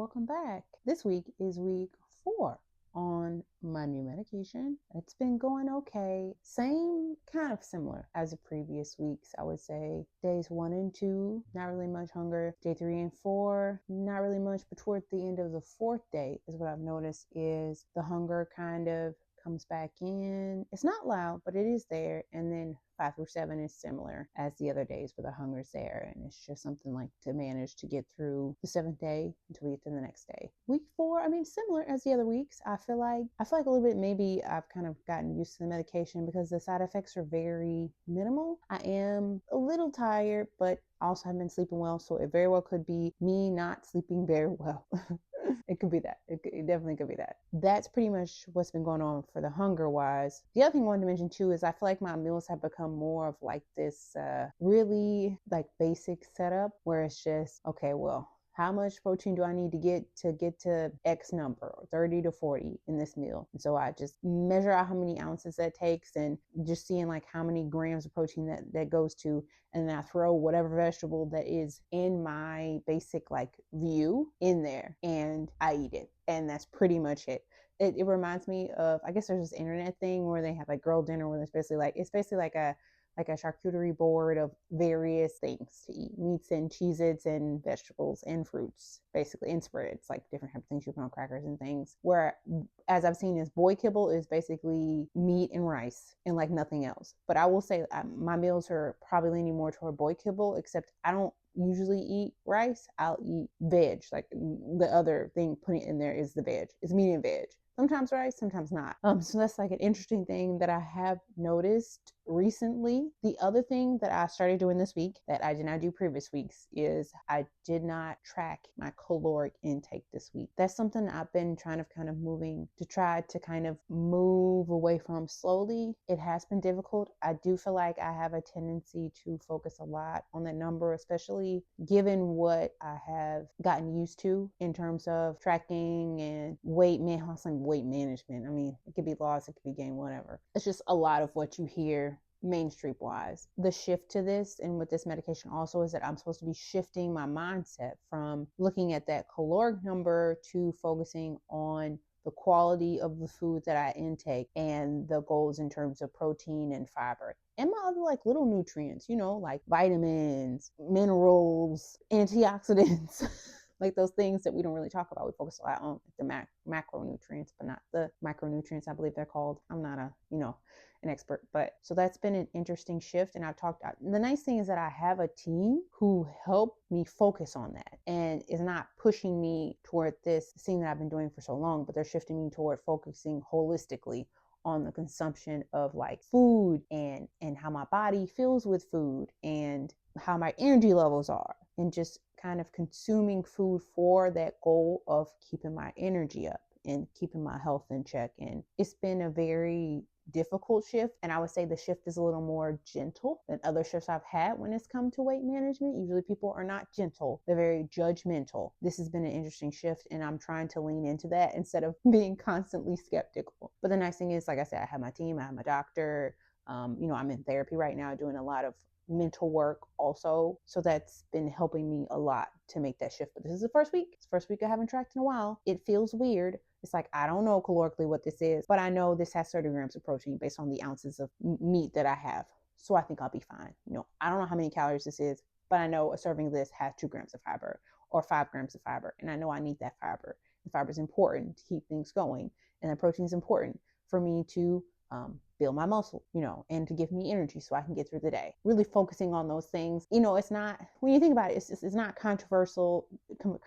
welcome back. This week is week 4 on my new medication. It's been going okay. Same, kind of similar as the previous weeks, I would say. Days 1 and 2, not really much hunger. Day 3 and 4, not really much, but toward the end of the 4th day is what I've noticed is the hunger kind of comes back in. It's not loud, but it is there. And then 5 through 7 is similar as the other days where the hunger's there. And it's just something like to manage to get through the 7th day until we get to the next day. Week 4, similar as the other weeks. I feel like a little bit, maybe I've kind of gotten used to the medication because the side effects are very minimal. I am a little tired, but also haven't been sleeping well. So it very well could be me not sleeping very well. It could be that. It definitely could be that. That's pretty much what's been going on for the hunger wise. The other thing I wanted to mention too is I feel like my meals have become more of like this really like basic setup where it's just, okay, well, how much protein do I need to get to X number, or 30 to 40 in this meal? And so I just measure out how many ounces that takes and just seeing like how many grams of protein that goes to, and then I throw whatever vegetable that is in my basic like view in there and I eat it. And that's pretty much it. It reminds me of, I guess there's this internet thing where they have like girl dinner where it's basically like a charcuterie board of various things to eat, meats and Cheez-Its and vegetables and fruits, basically, and spreads, like different types of things you put on crackers and things. Where, as I've seen, is boy kibble is basically meat and rice and like nothing else. But I will say my meals are probably leaning more toward boy kibble, except I don't usually eat rice. I'll eat veg. Like the other thing putting in there is the veg. It's meat and veg. Sometimes rice, sometimes not. So that's like an interesting thing that I have noticed recently. The other thing that I started doing this week that I did not do previous weeks is I did not track my caloric intake this week. That's something I've been trying to kind of moving to try to kind of move away from slowly. It has been difficult. I do feel like I have a tendency to focus a lot on the number, especially given what I have gotten used to in terms of tracking and weight management. It could be loss, it could be gain, whatever. It's just a lot of what you hear mainstream wise. The shift to this and with this medication also is that I'm supposed to be shifting my mindset from looking at that caloric number to focusing on the quality of the food that I intake and the goals in terms of protein and fiber and my other like little nutrients, like vitamins, minerals, antioxidants. Like those things that we don't really talk about. We focus a lot on the macronutrients, but not the micronutrients, I believe they're called. I'm not an expert, but so that's been an interesting shift. And the nice thing is that I have a team who help me focus on that and is not pushing me toward this thing that I've been doing for so long, but they're shifting me toward focusing holistically on the consumption of like food and how my body feels with food and how my energy levels are, and just kind of consuming food for that goal of keeping my energy up and keeping my health in check. And it's been a very difficult shift, and I would say the shift is a little more gentle than other shifts I've had when it's come to weight management. Usually people are not gentle, they're very judgmental. This has been an interesting shift, and I'm trying to lean into that instead of being constantly skeptical. But the nice thing is, like I said, I have my team, I have my doctor. I'm in therapy right now doing a lot of mental work also, so that's been helping me a lot to make that shift. But this is the first week. It's the first week I haven't tracked in a while. It feels weird. It's like I don't know calorically what this is, but I know this has 30 grams of protein based on the ounces of meat that I have, so I think I'll be fine. I don't know how many calories this is, but I know a serving of this has 2 grams of fiber or 5 grams of fiber, and I know I need that fiber. The fiber is important to keep things going, and the protein is important for me to build my muscle, and to give me energy so I can get through the day. Really focusing on those things. It's not, when you think about it, it's not controversial. I don't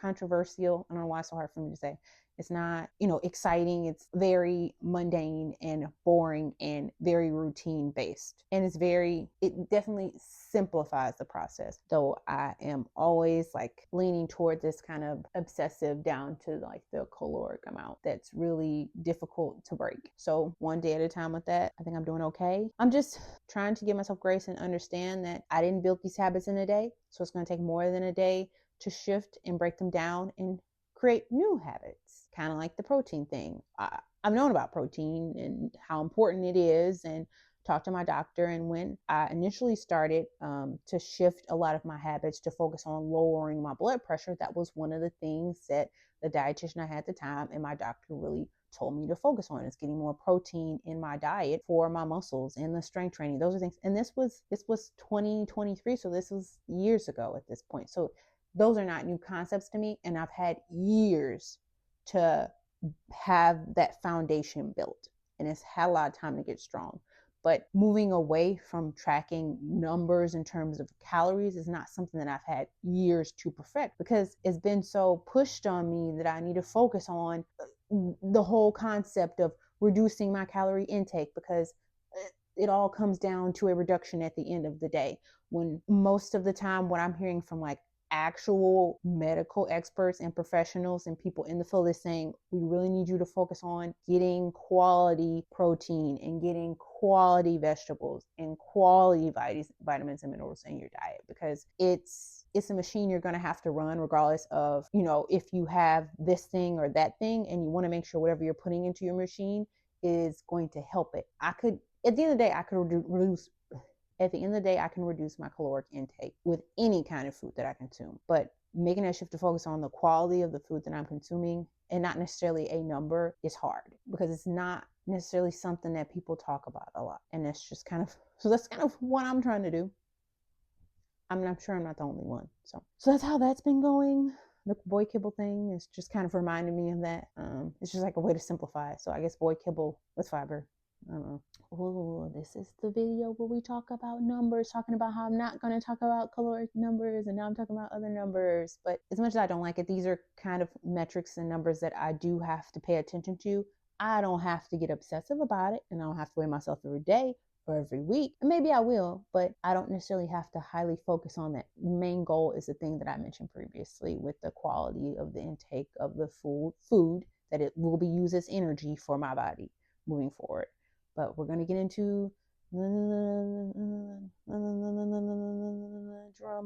know why it's so hard for me to say. It's not, exciting. It's very mundane and boring and very routine based. And it definitely simplifies the process. Though I am always like leaning toward this kind of obsessive down to like the caloric amount that's really difficult to break. So one day at a time with that, I think I'm doing okay. I'm just trying to give myself grace and understand that I didn't build these habits in a day. So it's going to take more than a day to shift and break them down and create new habits, kind of like the protein thing. I've known about protein and how important it is, and talked to my doctor. And when I initially started to shift a lot of my habits to focus on lowering my blood pressure, that was one of the things that the dietitian I had at the time and my doctor really told me to focus on, is getting more protein in my diet for my muscles and the strength training. Those are things. And this was 2023, so this was years ago at this point. So those are not new concepts to me, and I've had years to have that foundation built, and it's had a lot of time to get strong. But moving away from tracking numbers in terms of calories is not something that I've had years to perfect, because it's been so pushed on me that I need to focus on the whole concept of reducing my calorie intake, because it all comes down to a reduction at the end of the day. When most of the time what I'm hearing from like actual medical experts and professionals and people in the field is saying, we really need you to focus on getting quality protein and getting quality vegetables and quality vitamins and minerals in your diet, because it's a machine you're going to have to run regardless of, if you have this thing or that thing, and you want to make sure whatever you're putting into your machine is going to help it. At the end of the day, I can reduce my caloric intake with any kind of food that I consume. But making that shift to focus on the quality of the food that I'm consuming and not necessarily a number is hard, because it's not necessarily something that people talk about a lot. And that's kind of what I'm trying to do. I'm sure I'm not the only one. So that's how that's been going. The boy kibble thing is just kind of reminding me of that. It's just like a way to simplify it. So I guess boy kibble with fiber. I don't know. Oh, this is the video where we talk about numbers, talking about how I'm not going to talk about caloric numbers, and now I'm talking about other numbers. But as much as I don't like it, these are kind of metrics and numbers that I do have to pay attention to. I don't have to get obsessive about it, and I don't have to weigh myself every day or every week. And maybe I will, but I don't necessarily have to highly focus on that. Main goal is the thing that I mentioned previously, with the quality of the intake of the food that it will be used as energy for my body moving forward. But we're going to get into drum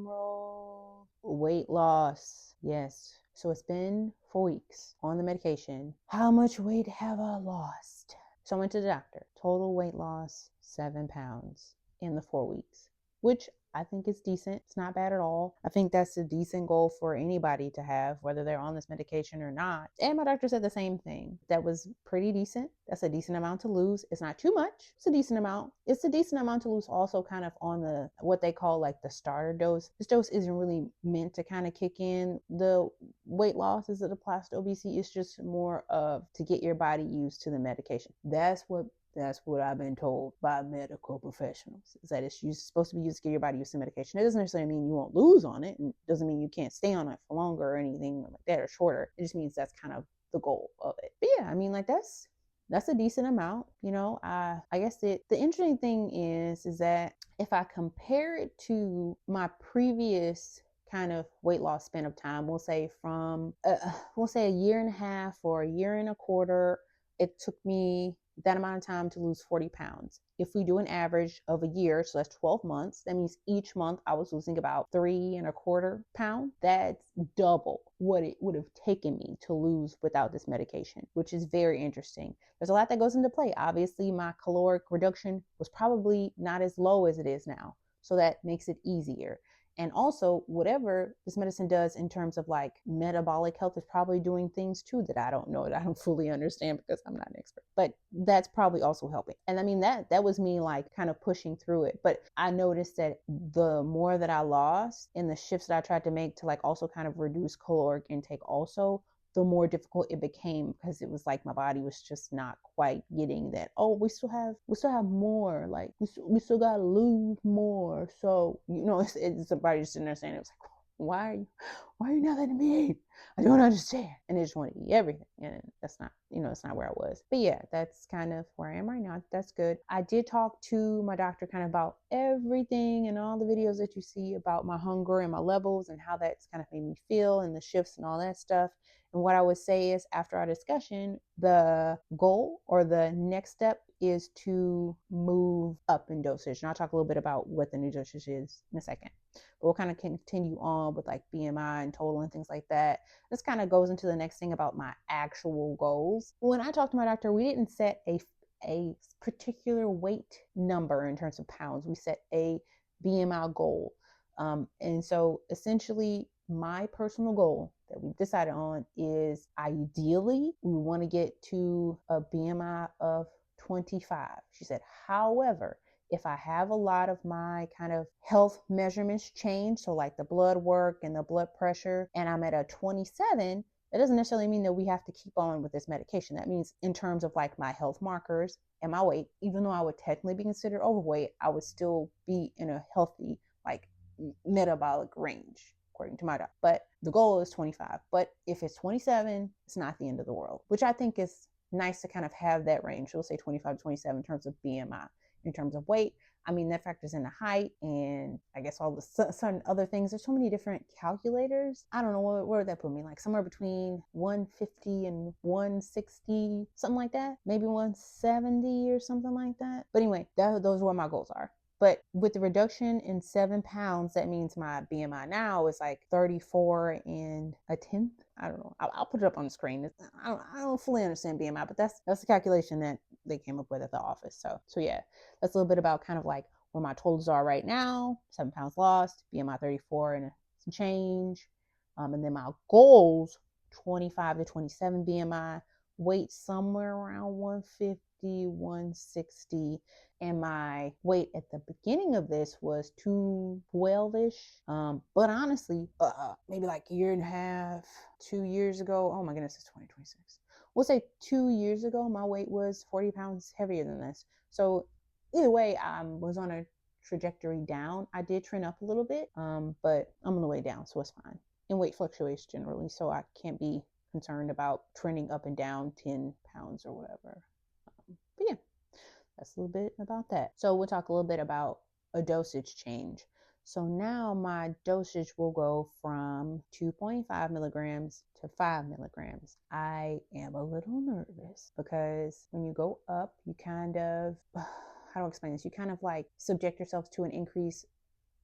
roll, weight loss. Yes. So it's been 4 weeks on the medication. How much weight have I lost? So I went to the doctor. Total weight loss, 7 pounds in the 4 weeks, which I think is decent. It's not bad at all. I think that's a decent goal for anybody to have, whether they're on this medication or not. And my doctor said the same thing. That was pretty decent. That's a decent amount to lose. It's not too much. It's a decent amount. It's a decent amount to lose also kind of on the, what they call like the starter dose. This dose isn't really meant to kind of kick in the weight loss as it applies to obesity. It's just more of to get your body used to the medication. That's what I've been told by medical professionals, is that it's supposed to be used to get your body used to medication. It doesn't necessarily mean you won't lose on it, and it doesn't mean you can't stay on it for longer or anything like that, or shorter. It just means that's kind of the goal of it. But yeah, I mean, like that's a decent amount. I guess the interesting thing is that if I compare it to my previous kind of weight loss span of time, we'll say a year and a half or a year and a quarter, it took me that amount of time to lose 40 pounds. If we do an average of a year, so that's 12 months, that means each month I was losing about 3.25 pounds. That's double what it would have taken me to lose without this medication, which is very interesting. There's a lot that goes into play. Obviously, my caloric reduction was probably not as low as it is now, so that makes it easier. And also, whatever this medicine does in terms of like metabolic health is probably doing things too that I don't know, that I don't fully understand because I'm not an expert. But that's probably also helping. And I mean, that was me like kind of pushing through it. But I noticed that the more that I lost and the shifts that I tried to make to like also kind of reduce caloric intake also, the more difficult it became, because it was like my body was just not quite getting that, oh, we still have more, like we still gotta lose more. So it's somebody just didn't understand. It was like, why are you not letting me eat? I don't understand. And they just want to eat everything, and that's not, it's not where I was. But yeah, that's kind of where I am right now. That's good. I did talk to my doctor kind of about everything and all the videos that you see about my hunger and my levels and how that's kind of made me feel and the shifts and all that stuff. And what I would say is, after our discussion, the goal or the next step is to move up in dosage. And I'll talk a little bit about what the new dosage is in a second. But we'll kind of continue on with like BMI and total and things like that. This kind of goes into the next thing about my actual goals. When I talked to my doctor, we didn't set a particular weight number in terms of pounds. We set a BMI goal. And so essentially, my personal goal that we've decided on is ideally we want to get to a BMI of 25. She said, however, if I have a lot of my kind of health measurements change, so like the blood work and the blood pressure, and I'm at a 27, that doesn't necessarily mean that we have to keep on with this medication. That means in terms of like my health markers and my weight, even though I would technically be considered overweight, I would still be in a healthy, like metabolic range, according to my doctor. But the goal is 25. But if it's 27, it's not the end of the world, which I think is nice to kind of have that range. We'll say 25 to 27 in terms of BMI. In terms of weight, I mean, that factors in the height and I guess all the certain other things. There's so many different calculators. I don't know, where would that put me? Like somewhere between 150 and 160, something like that. Maybe 170 or something like that. But anyway, those are what my goals are. But with the reduction in 7 pounds, that means my BMI now is like 34 and a tenth. I don't know. I'll put it up on the screen. I don't fully understand BMI, but that's the calculation that they came up with at the office. So yeah, that's a little bit about kind of like where my totals are right now. 7 pounds lost, BMI 34 and some change. And then my goals, 25 to 27 BMI, weight somewhere around 150, 160. And my weight at the beginning of this was 212-ish. But honestly, maybe like a year and a half, 2 years ago. Oh my goodness, it's 2026. We'll say 2 years ago, my weight was 40 pounds heavier than this. So either way, I was on a trajectory down. I did trend up a little bit, but I'm on the way down, so it's fine. And weight fluctuates generally, so I can't be concerned about trending up and down 10 pounds or whatever. But yeah, that's a little bit about that. So we'll talk a little bit about a dosage change. So now my dosage will go from 2.5 milligrams to 5 milligrams. I am a little nervous because when you go up, you kind of, how do I explain this? You kind of like subject yourself to an increase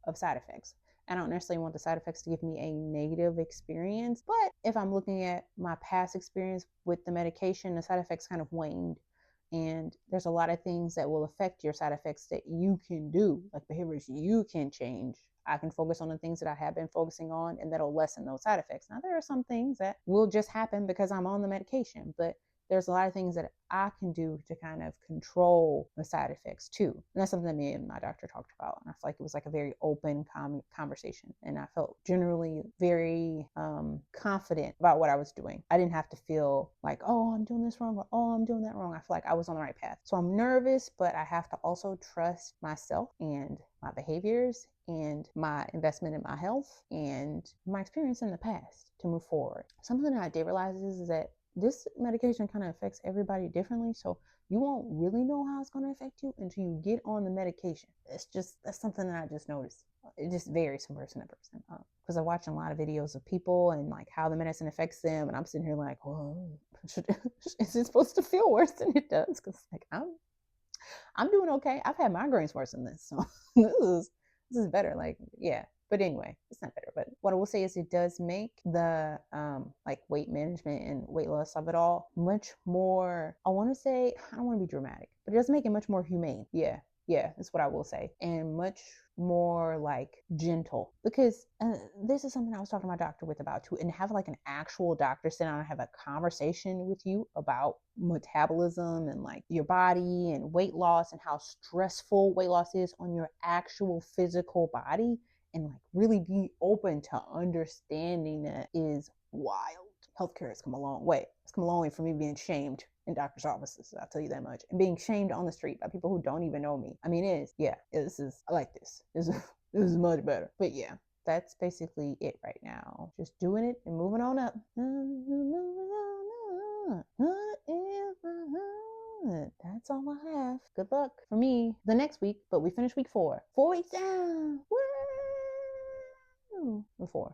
of side effects. I don't necessarily want the side effects to give me a negative experience, but if I'm looking at my past experience with the medication, the side effects kind of waned. And there's a lot of things that will affect your side effects that you can do, like behaviors you can change. I can focus on the things that I have been focusing on, and that'll lessen those side effects. Now, there are some things that will just happen because I'm on the medication, but there's a lot of things that I can do to kind of control the side effects too. And that's something that me and my doctor talked about. And I feel like it was like a very open conversation. And I felt generally very confident about what I was doing. I didn't have to feel like, oh, I'm doing this wrong, or oh, I'm doing that wrong. I feel like I was on the right path. So I'm nervous, but I have to also trust myself and my behaviors and my investment in my health and my experience in the past to move forward. Something that I did realize is that this medication kind of affects everybody differently. So you won't really know how it's going to affect you until you get on the medication. That's something that I just noticed. It just varies from person to person. Because I watch a lot of videos of people and like how the medicine affects them. And I'm sitting here like, whoa, is it supposed to feel worse than it does? Because like I'm doing okay. I've had migraines worse than this. So this is better. Like, yeah. But anyway, it's not better. But what I will say is it does make the like weight management and weight loss of it all much more, I want to say, I don't want to be dramatic, but it does make it much more humane. Yeah, that's what I will say. And much more like gentle, because this is something I was talking to my doctor about too, and have like an actual doctor sit down and have a conversation with you about metabolism and like your body and weight loss and how stressful weight loss is on your actual physical body, and like really be open to understanding that is wild. Healthcare has come a long way. It's come a long way from me being shamed in doctor's offices, I'll tell you that much, and being shamed on the street by people who don't even know me. I mean, I like this. This is much better. But yeah, that's basically it right now. Just doing it and moving on up. That's all I have. Good luck for me the next week, but we finish week 4. 4 weeks down. Woo! Before.